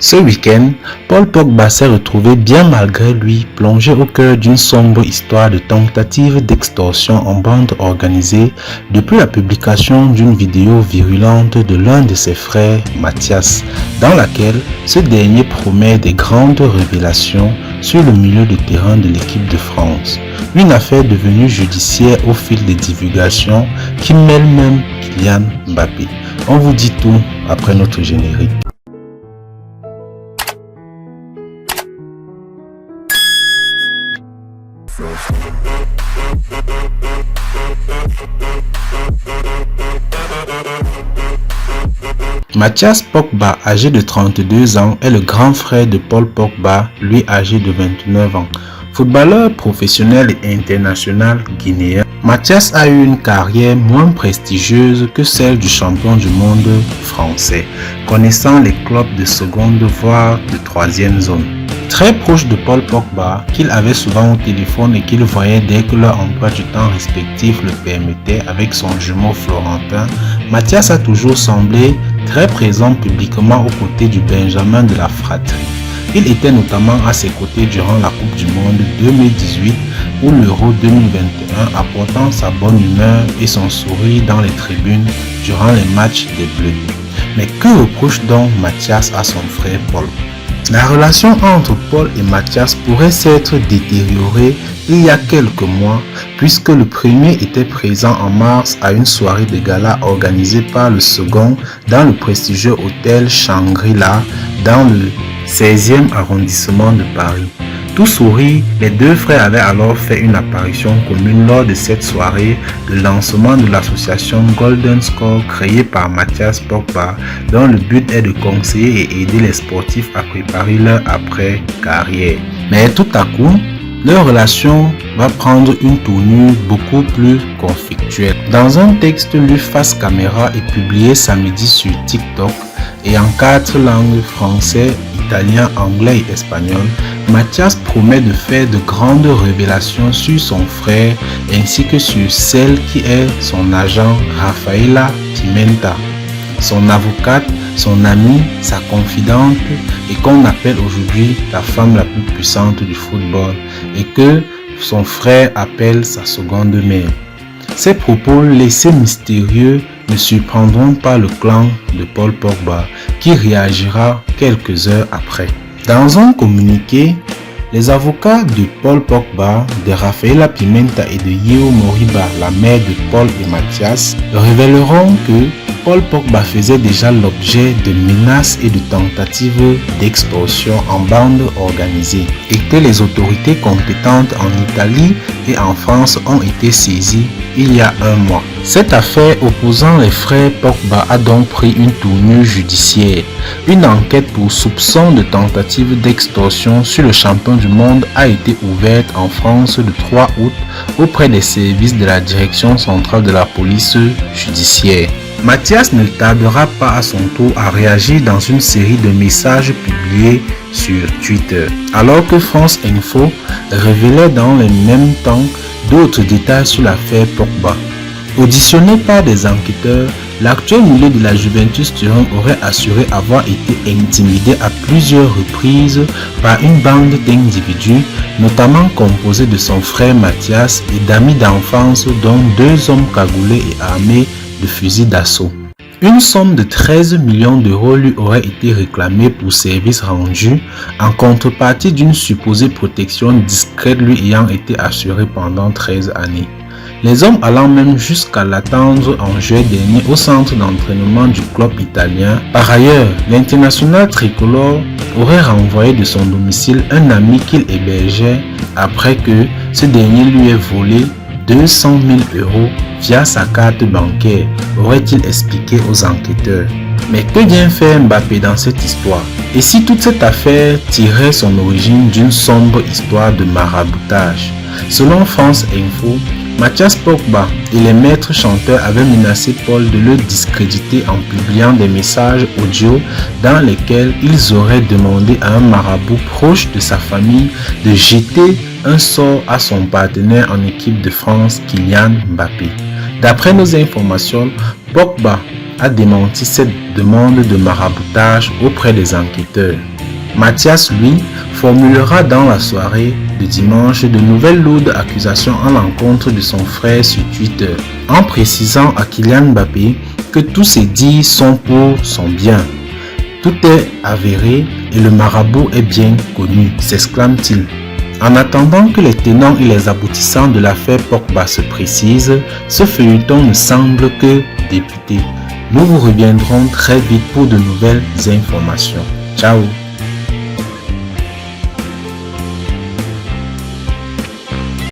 Ce week-end, Paul Pogba s'est retrouvé bien malgré lui plongé au cœur d'une sombre histoire de tentative d'extorsion en bande organisée depuis la publication d'une vidéo virulente de l'un de ses frères, Mathias, dans laquelle ce dernier promet des grandes révélations sur le milieu de terrain de l'équipe de France. Une affaire devenue judiciaire au fil des divulgations qui mêle même Kylian Mbappé. On vous dit tout après notre générique. Mathias Pogba, âgé de 32 ans, est le grand frère de Paul Pogba, lui âgé de 29 ans. Footballeur professionnel et international guinéen, Mathias a eu une carrière moins prestigieuse que celle du champion du monde français, connaissant les clubs de seconde voire de troisième zone. Très proche de Paul Pogba, qu'il avait souvent au téléphone et qu'il voyait dès que leur emploi du temps respectif le permettait avec son jumeau florentin, Mathias a toujours semblé très présent publiquement aux côtés du Benjamin de la fratrie. Il était notamment à ses côtés durant la Coupe du Monde 2018 ou l'Euro 2021, apportant sa bonne humeur et son sourire dans les tribunes durant les matchs des Bleus. Mais que reproche donc Mathias à son frère Paul ? La relation entre Paul et Mathias pourrait s'être détériorée il y a quelques mois puisque le premier était présent en mars à une soirée de gala organisée par le second dans le prestigieux hôtel Shangri-La dans le 16e arrondissement de Paris. Tout sourire, les deux frères avaient alors fait une apparition commune lors de cette soirée, le lancement de l'association Golden Score créée par Mathias Pogba, dont le but est de conseiller et aider les sportifs à préparer leur après-carrière. Mais tout à coup, leur relation va prendre une tournure beaucoup plus conflictuelle. Dans un texte lu face caméra et publié samedi sur TikTok et en 4 langues français, italien, anglais et espagnol, Mathias promet de faire de grandes révélations sur son frère ainsi que sur celle qui est son agent Rafaela Pimenta, son avocate, son amie, sa confidente et qu'on appelle aujourd'hui la femme la plus puissante du football et que son frère appelle sa seconde mère. Ces propos laissés mystérieux ne surprendront pas le clan de Paul Pogba qui réagira quelques heures après. Dans un communiqué, les avocats de Paul Pogba, de Rafaela Pimenta et de Yeo Moriba, la mère de Paul et Mathias, révéleront que Paul Pogba faisait déjà l'objet de menaces et de tentatives d'extorsion en bande organisée et que les autorités compétentes en Italie et en France ont été saisies il y a un mois. Cette affaire opposant les frères Pogba a donc pris une tournure judiciaire. Une enquête pour soupçon de tentative d'extorsion sur le champion du monde a été ouverte en France le 3 août auprès des services de la direction centrale de la police judiciaire. Mathias ne tardera pas à son tour à réagir dans une série de messages publiés sur Twitter, alors que France Info révélait dans le même temps d'autres détails sur l'affaire Pogba. Auditionné par des enquêteurs, l'actuel milieu de la Juventus Turin aurait assuré avoir été intimidé à plusieurs reprises par une bande d'individus, notamment composée de son frère Mathias et d'amis d'enfance dont 2 hommes cagoulés et armés de fusils d'assaut. Une somme de 13 millions d'euros lui aurait été réclamée pour services rendus en contrepartie d'une supposée protection discrète lui ayant été assurée pendant 13 années. Les hommes allant même jusqu'à l'attendre en juillet dernier au centre d'entraînement du club italien. Par ailleurs, l'international tricolore aurait renvoyé de son domicile un ami qu'il hébergeait après que ce dernier lui ait volé 200 000 euros via sa carte bancaire, aurait-il expliqué aux enquêteurs. Mais que vient faire Mbappé dans cette histoire? Et si toute cette affaire tirait son origine d'une sombre histoire de maraboutage? Selon France Info, Mathias Pogba et les maîtres chanteurs avaient menacé Paul de le discréditer en publiant des messages audio dans lesquels ils auraient demandé à un marabout proche de sa famille de jeter un sort à son partenaire en équipe de France, Kylian Mbappé. D'après nos informations, Pogba a démenti cette demande de maraboutage auprès des enquêteurs. Mathias, lui, formulera dans la soirée de dimanche de nouvelles lourdes accusations à l'encontre de son frère sur Twitter, en précisant à Kylian Mbappé que tous ses dires sont pour son bien. Tout est avéré et le marabout est bien connu, s'exclame-t-il. En attendant que les tenants et les aboutissants de l'affaire Pogba se précisent, ce feuilleton ne semble que débuter. Nous vous reviendrons très vite pour de nouvelles informations. Ciao!